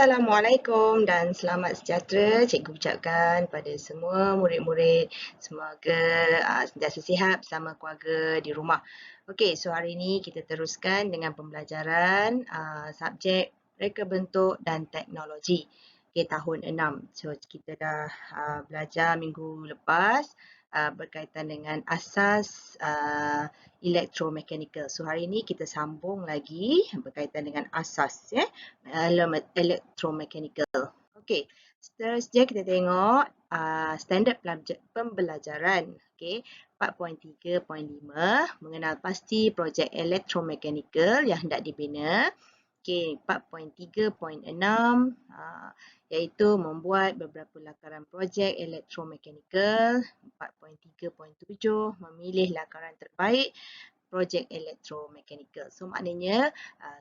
Assalamualaikum dan selamat sejahtera cikgu ucapkan pada semua murid-murid. Semoga sentiasa sihat bersama keluarga di rumah. Okey, so hari ini kita teruskan dengan pembelajaran subjek reka bentuk dan teknologi. Okey, tahun 6. So kita dah belajar minggu lepas berkaitan dengan asas elektromekanikal. So hari ini kita sambung lagi berkaitan dengan asas elektromekanikal. Okey, seterusnya kita tengok standard pembelajaran. Okey, 4.3.5 mengenal pasti projek elektromekanikal yang hendak dibina. Okey, 4.3.6 iaitu membuat beberapa lakaran projek elektromekanikal. 4.3.7 memilih lakaran terbaik projek elektromekanikal. So maknanya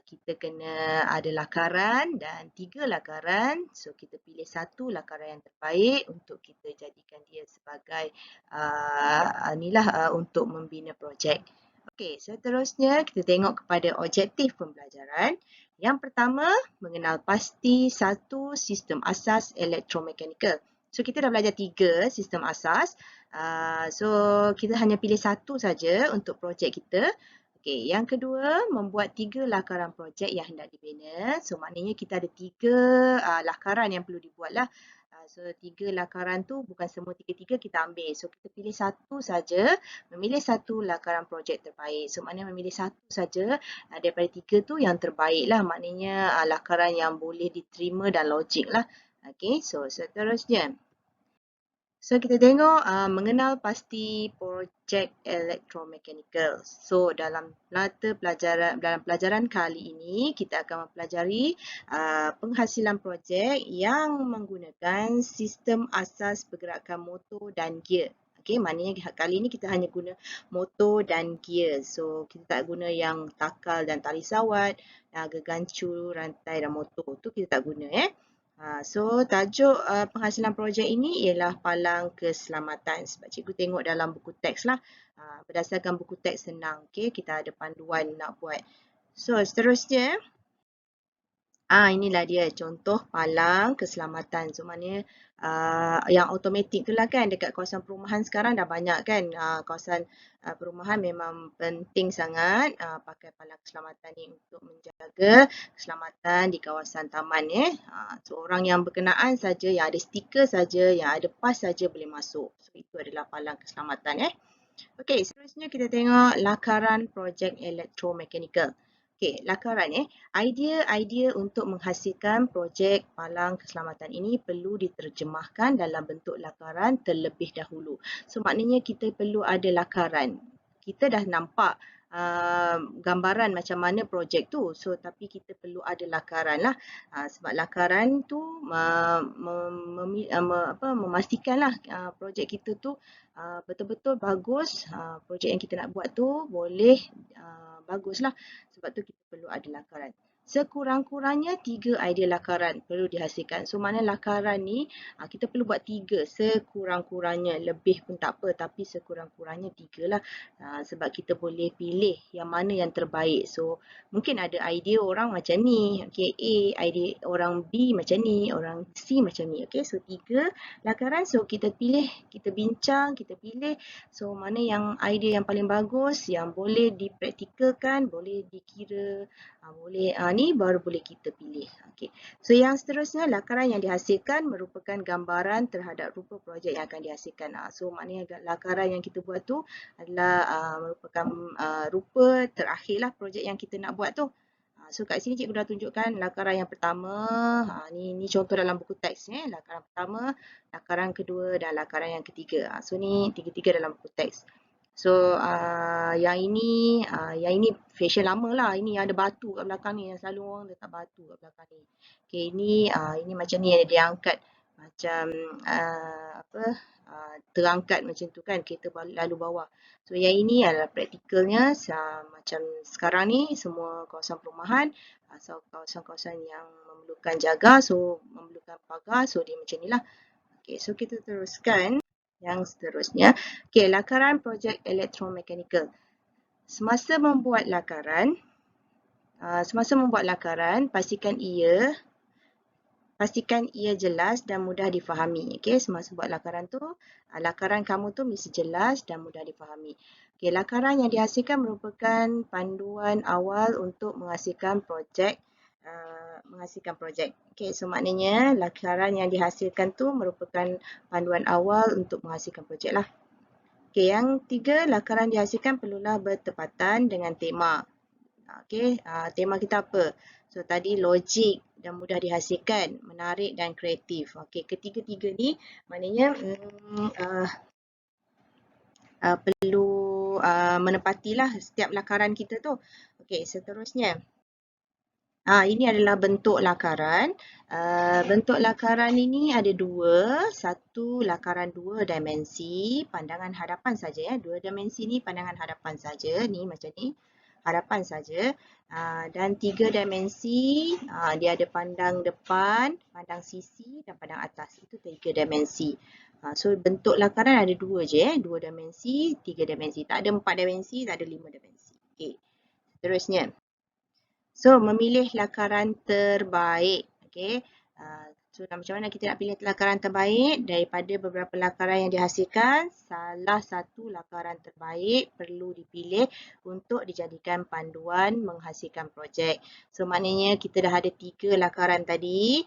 kita kena ada lakaran dan 3 lakaran. So kita pilih satu lakaran yang terbaik untuk kita jadikan dia sebagai untuk membina projek. Okey, seterusnya kita tengok kepada objektif pembelajaran. Yang pertama, mengenal pasti satu sistem asas elektromekanikal. So kita dah belajar 3 sistem asas. So kita hanya pilih satu saja untuk projek kita. Okey, yang kedua, membuat 3 lakaran projek yang hendak dibina. So maknanya kita ada 3 lakaran yang perlu dibuatlah. So 3 lakaran tu bukan semua 3-3 kita ambil. So kita pilih satu saja, memilih satu lakaran projek terbaik. So maknanya memilih satu saja daripada 3 tu yang terbaik lah. Maknanya lakaran yang boleh diterima dan logik lah. Okey, so seterusnya. So kita tengok mengenal pasti projek elektromekanikal. So dalam pelajaran kali ini kita akan mempelajari penghasilan projek yang menggunakan sistem asas pergerakan motor dan gear. Okey, maknanya kali ini kita hanya guna motor dan gear. So kita tak guna yang takal dan tali sawat, gegancu, rantai dan motor. Tu kita tak guna So tajuk penghasilan projek ini ialah palang keselamatan. Sebab cikgu tengok dalam buku teks lah. Berdasarkan buku teks senang. Okay, kita ada panduan nak buat. So seterusnya. Inilah dia contoh palang keselamatan. So maknanya yang automatik tu lah kan, dekat kawasan perumahan sekarang dah banyak kan. Kawasan perumahan memang penting sangat pakai palang keselamatan ni untuk menjaga keselamatan di kawasan taman So orang yang berkenaan saja, yang ada stiker saja, yang ada pas saja boleh masuk. So itu adalah palang keselamatan Okey, seterusnya kita tengok lakaran projek elektromekanikal. Okey, lakaran idea-idea untuk menghasilkan projek palang keselamatan ini perlu diterjemahkan dalam bentuk lakaran terlebih dahulu. So maknanya kita perlu ada lakaran. Kita dah nampak gambaran macam mana projek tu. So tapi kita perlu ada lakaran lah. Sebab lakaran tu memastikanlah projek kita tu betul-betul bagus. Projek yang kita nak buat tu boleh baguslah. Sebab tu kita perlu ada lakaran. Sekurang-kurangnya 3 idea lakaran perlu dihasilkan. So mana lakaran ni kita perlu buat 3 sekurang-kurangnya. Lebih pun tak apa, tapi sekurang-kurangnya 3 lah. Sebab kita boleh pilih yang mana yang terbaik. So mungkin ada idea orang macam ni. Okay, A, idea orang B macam ni, orang C macam ni. Okay, so 3 lakaran. So kita pilih, kita bincang, kita pilih. So mana yang idea yang paling bagus, yang boleh dipraktikalkan, boleh dikira, boleh ni baru boleh kita pilih. Okey. So yang seterusnya, lakaran yang dihasilkan merupakan gambaran terhadap rupa projek yang akan dihasilkan. So maknanya lakaran yang kita buat tu adalah merupakan rupa terakhirlah projek yang kita nak buat tu. So kat sini cikgu dah tunjukkan lakaran yang pertama. Ni contoh dalam buku teks lakaran pertama, lakaran kedua dan lakaran yang ketiga. So ni tiga-tiga dalam buku teks. So yang ini fashion lama lah. Ini ada batu kat belakang ni, yang selalu orang letak batu kat belakang ni. Okay, ini macam ni, dia angkat macam terangkat macam tu kan, kereta lalu bawah. So yang ini adalah praktikalnya macam sekarang ni semua kawasan perumahan, kawasan-kawasan yang memerlukan jaga, so memerlukan pagar, so dia macam ni lah. Okay, so kita teruskan yang seterusnya. Okay, lakaran projek elektromekanikal. Semasa membuat lakaran, pastikan ia pastikan ia jelas dan mudah difahami. Okey, semasa buat lakaran tu, lakaran kamu tu mesti jelas dan mudah difahami. Okey, lakaran yang dihasilkan merupakan panduan awal untuk menghasilkan projek. Okey, so maknanya lakaran yang dihasilkan tu merupakan panduan awal untuk menghasilkan projek lah. Okey, yang tiga, lakaran dihasilkan perlulah bertepatan dengan tema. Okey, tema kita apa? So tadi logik dan mudah dihasilkan, menarik dan kreatif. Okey, ketiga-tiga ni maknanya perlu menepatilah setiap lakaran kita tu. Okey, seterusnya. Ini adalah bentuk lakaran. Bentuk lakaran ini ada dua. Satu, lakaran dua dimensi, pandangan hadapan saja ya. Dua dimensi ni pandangan hadapan saja. Ni macam ni, hadapan saja. Dan tiga dimensi, dia ada pandang depan, pandang sisi dan pandang atas. Itu tiga dimensi. So bentuk lakaran ada dua je, dua dimensi, tiga dimensi. Tak ada empat dimensi, tak ada lima dimensi. Okey, seterusnya. So, memilih lakaran terbaik. Okay. So, macam mana kita nak pilih lakaran terbaik? Daripada beberapa lakaran yang dihasilkan, salah satu lakaran terbaik perlu dipilih untuk dijadikan panduan menghasilkan projek. So, maknanya kita dah ada 3 lakaran tadi.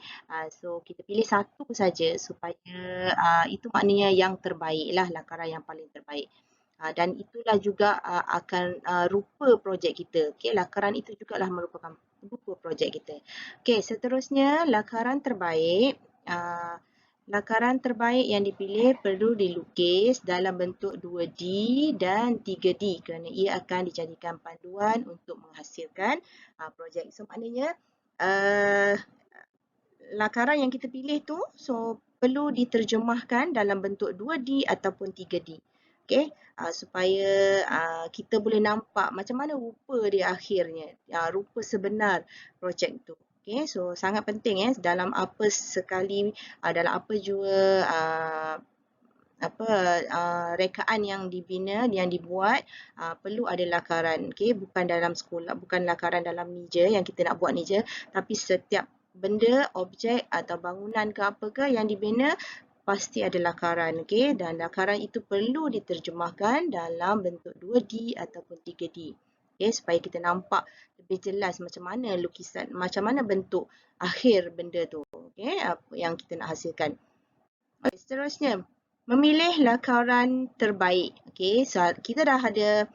So, kita pilih satu saja supaya itu maknanya yang terbaik lah, lakaran yang paling terbaik. Dan itulah juga akan rupa projek kita. Okay, lakaran itu juga lah merupakan rupa projek kita. Okay, seterusnya lakaran terbaik. Lakaran terbaik yang dipilih perlu dilukis dalam bentuk 2D dan 3D kerana ia akan dijadikan panduan untuk menghasilkan projek. So maknanya lakaran yang kita pilih tu perlu diterjemahkan dalam bentuk 2D ataupun 3D. Okay, supaya kita boleh nampak macam mana rupa dia akhirnya, rupa sebenar projek tu. Okay, so sangat penting dalam apa sekali, dalam apa jua rekaan yang dibina, yang dibuat, perlu ada lakaran. Okay, bukan dalam sekolah, bukan lakaran dalam ni je yang kita nak buat ni je, tapi setiap benda, objek atau bangunan ke apa ke yang dibina pasti ada lakaran, okey, dan lakaran itu perlu diterjemahkan dalam bentuk 2D ataupun 3D. Okey, supaya kita nampak lebih jelas macam mana lukisan, macam mana bentuk akhir benda tu, okey, yang kita nak hasilkan. Okay, seterusnya, memilih lakaran terbaik. Okey, so kita dah ada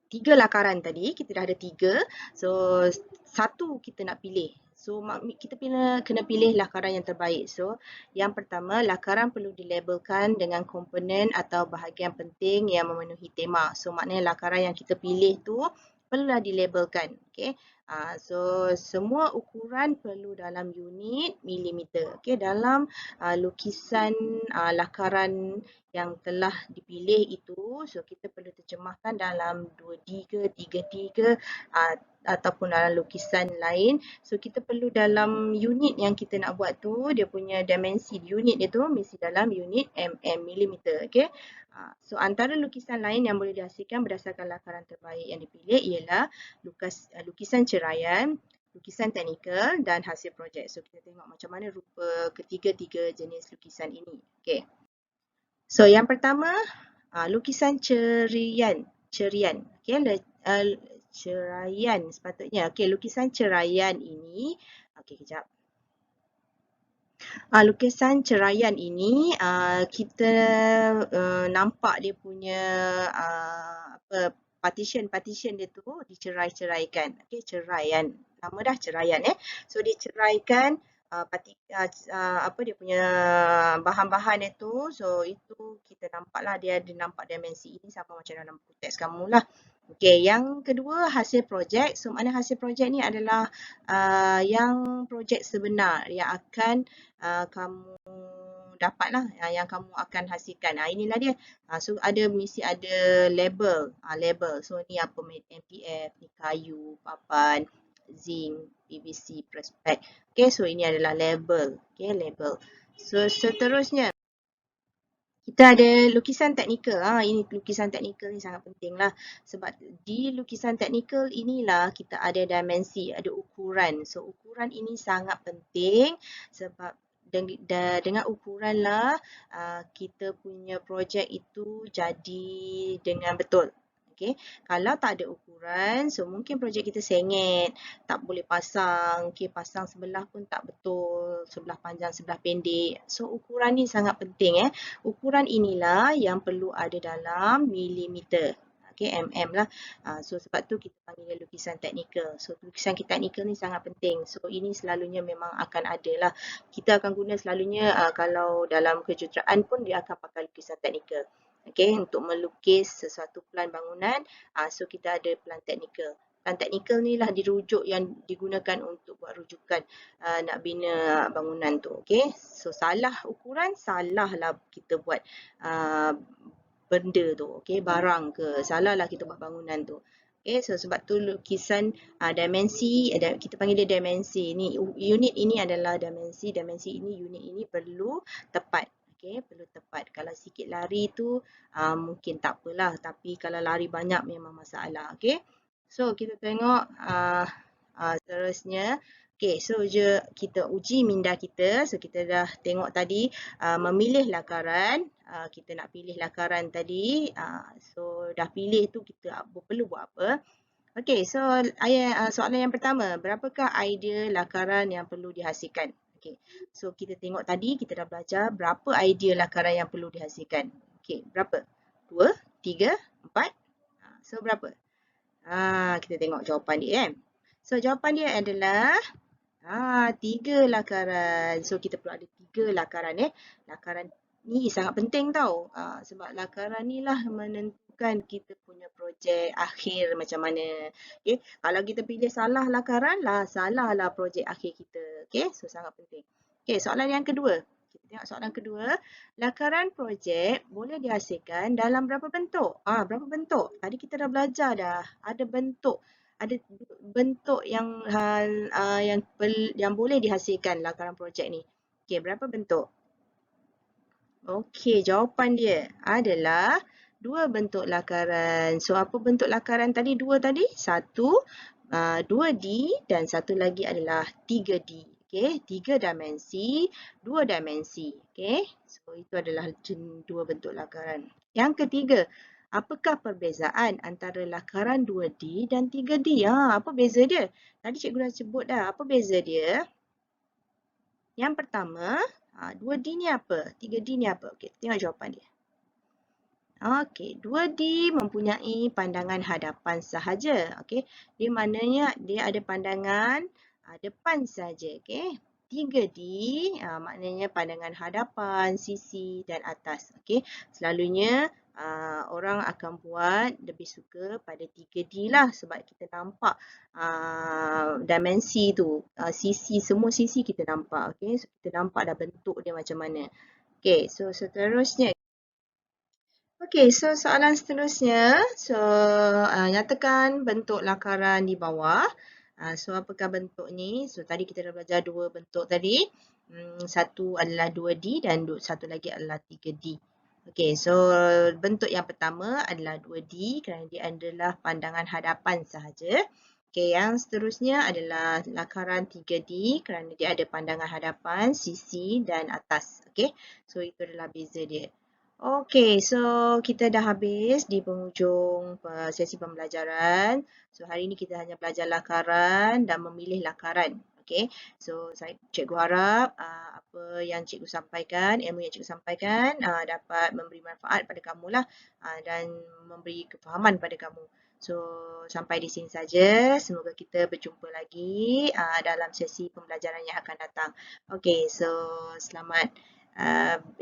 3 lakaran tadi, kita dah ada 3. So, satu kita nak pilih. So, kita kena pilih lakaran yang terbaik. So, yang pertama, lakaran perlu dilabelkan dengan komponen atau bahagian penting yang memenuhi tema. So, maknanya lakaran yang kita pilih tu perlulah dilabelkan. Okay. So, semua ukuran perlu dalam unit milimeter. Okay. Dalam lukisan lakaran yang telah dipilih itu, so kita perlu terjemahkan dalam 2D ke 3D ke ataupun dalam lukisan lain. So kita perlu dalam unit yang kita nak buat tu, dia punya dimensi unit dia tu mesti dalam unit millimeter. Okay. So antara lukisan lain yang boleh dihasilkan berdasarkan lakaran terbaik yang dipilih ialah lukisan ceraian, lukisan teknikal dan hasil projek. So kita tengok macam mana rupa ketiga-tiga jenis lukisan ini. Okay. So yang pertama, lukisan ceraian. Okay, ceraian sepatutnya. Okay, lukisan ceraian ini. Okay, kejap. Lukisan ceraian ini kita nampak dia punya partition dia tu dicerai-ceraikan. Okay, ceraian. Nama dah ceraian So diceraikan dia punya bahan-bahan itu. So itu kita nampaklah dia nampak dimensi ini sama macam dalam teks kamu lah. Okey, yang kedua hasil projek. So makna hasil projek ni adalah yang projek sebenar yang akan kamu dapatlah, yang kamu akan hasilkan. Inilah dia. So mesti ada label. Label. So ni apa, MDF, ni kayu, papan, zinc, PVC, Perspex. Okay, so ini adalah label. Okay, label. So seterusnya, kita Kita ada lukisan teknikal. Ini lukisan teknikal ni sangat penting lah. Sebab di lukisan teknikal inilah kita ada dimensi, ada ukuran. So ukuran ini sangat penting sebab dengan ukuran lah kita punya projek itu jadi dengan betul. Okay. Kalau tak ada ukuran, so mungkin projek kita sengit, tak boleh pasang, pasang sebelah pun tak betul, sebelah panjang, sebelah pendek. So ukuran ni sangat penting. Ukuran inilah yang perlu ada dalam milimeter. Okay, mm lah. So sebab tu kita panggil lukisan teknikal. So lukisan teknikal ni sangat penting. So ini selalunya memang akan ada lah. Kita akan guna selalunya kalau dalam kejuruteraan pun dia akan pakai lukisan teknikal. Okay, untuk melukis sesuatu plan bangunan, so kita ada plan teknikal. Plan teknikal ni lah dirujuk yang digunakan untuk buat rujukan nak bina bangunan tu. Okay, so salah ukuran, salah lah kita buat benda tu. Okay, barang ke, salah lah kita buat bangunan tu. Okay, so sebab tu lukisan dimensi, kita panggil dia dimensi. Ni unit ini adalah dimensi, dimensi ini, unit ini perlu tepat. Okay, perlu tepat. Kalau sikit lari tu mungkin tak apalah, tapi kalau lari banyak memang masalah. Okay, so kita tengok seterusnya. Okay, so kita uji minda kita. So kita dah tengok tadi memilih lakaran. Kita nak pilih lakaran tadi. So dah pilih tu kita perlu buat apa? Okay, so soalan yang pertama, berapakah idea lakaran yang perlu dihasilkan? Okay, so kita tengok tadi kita dah belajar berapa idea lakaran yang perlu dihasilkan. Okay, berapa? 2, 3, 4. So berapa? Kita tengok jawapan dia kan. So jawapan dia adalah 3 lakaran. So kita perlu ada 3 lakaran. Lakaran ni sangat penting tau. Sebab lakaran ni lah menentukan kita punya projek akhir macam mana. Okay. Kalau kita pilih salah lakaran lah, salah lah projek akhir kita. Okay. So sangat penting. Okay, soalan yang kedua. Kita tengok soalan kedua. Lakaran projek boleh dihasilkan dalam berapa bentuk? Berapa bentuk? Tadi kita dah belajar dah. Ada bentuk. Ada bentuk yang boleh dihasilkan lakaran projek ni. Okey, berapa bentuk? Okey, jawapan dia adalah 2 bentuk lakaran. So apa bentuk lakaran tadi? 2 tadi? 1 2D dan satu lagi adalah 3D. Okey, 3 dimensi, 2 dimensi. Okey. So itu adalah 2 bentuk lakaran. Yang ketiga, apakah perbezaan antara lakaran 2D dan 3D? Apa beza dia? Tadi cikgu dah sebut dah. Apa beza dia? Yang pertama, 2D ni apa? 3D ni apa? Okey, tengok jawapan dia. Okey, 2D mempunyai pandangan hadapan sahaja. Okey, dia maknanya dia ada pandangan depan saja. Okey, 3D maknanya pandangan hadapan, sisi dan atas. Okey, selalunya orang akan buat lebih suka pada 3D lah sebab kita nampak dimensi tu, sisi, semua sisi kita nampak. Okey, so kita nampak dah bentuk dia macam mana. Okey, so seterusnya. Okey, so soalan seterusnya. So, nyatakan bentuk lakaran di bawah. So, apakah bentuk ni? So, tadi kita dah belajar 2 bentuk tadi. Satu adalah 2D dan satu lagi adalah 3D. Okey, so bentuk yang pertama adalah 2D kerana dia adalah pandangan hadapan sahaja. Okey, yang seterusnya adalah lakaran 3D kerana dia ada pandangan hadapan, sisi dan atas. Okey, so itu adalah beza dia. Okey, so kita dah habis di penghujung sesi pembelajaran. So hari ini kita hanya belajar lakaran dan memilih lakaran. Okey, so cikgu harap apa yang cikgu sampaikan, ilmu yang cikgu sampaikan dapat memberi manfaat pada kamu lah dan memberi kefahaman pada kamu. So sampai di sini saja. Semoga kita berjumpa lagi dalam sesi pembelajaran yang akan datang. Okey, so selamat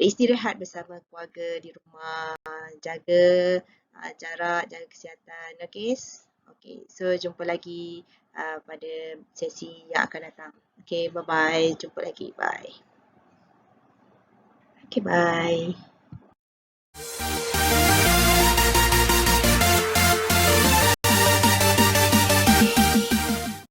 istirahat bersama keluarga di rumah, jaga jarak, jaga kesihatan. Okey. Okey, so jumpa lagi pada sesi yang akan datang. Okey, bye-bye. Jumpa lagi. Bye. Okey, bye.